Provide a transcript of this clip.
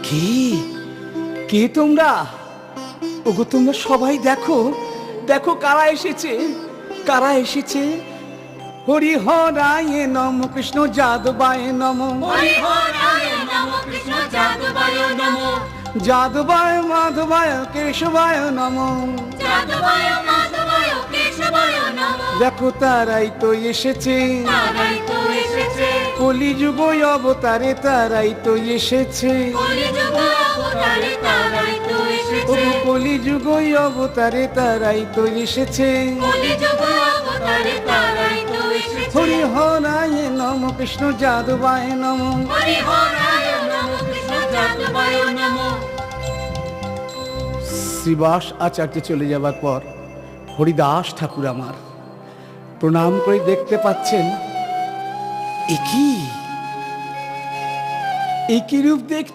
কি কে তোমরা? ওগো তোমরা সবাই দেখো, দেখো কারা এসেছে, কারা এসেছে। হরি হরায় নম, কৃষ্ণ যাদবায় নম, হরি হরায় নমঃ কৃষ্ণ যাদবায় নমঃ, যাদবায় মাধবায় কেশবায় নম। যাদবায় মাধবায় কেশবায় নমঃ। দেখো তারাই তো এসেছে, তারাই তো এসেছে, কলিযুগ অবতারে তারাই তো এসেছে। কলিযুগ অবতারে তারাই তো এসেছে, ওগো কলিযুগ অবতারে তারাই তো এসেছে। কলিযুগ অবতারে তারাই তো এসেছে। হরি হরায় নম, কৃষ্ণ যাদবায় নম। হরি হরায় নমঃ কৃষ্ণ যাদবায় নমঃ। শ্রীবাস আচার্য চলে যাবার পর হরিদাস ঠাকুর আমার প্রণাম করে দেখতে পাচ্ছেন, এ কি রূপ দেখছি।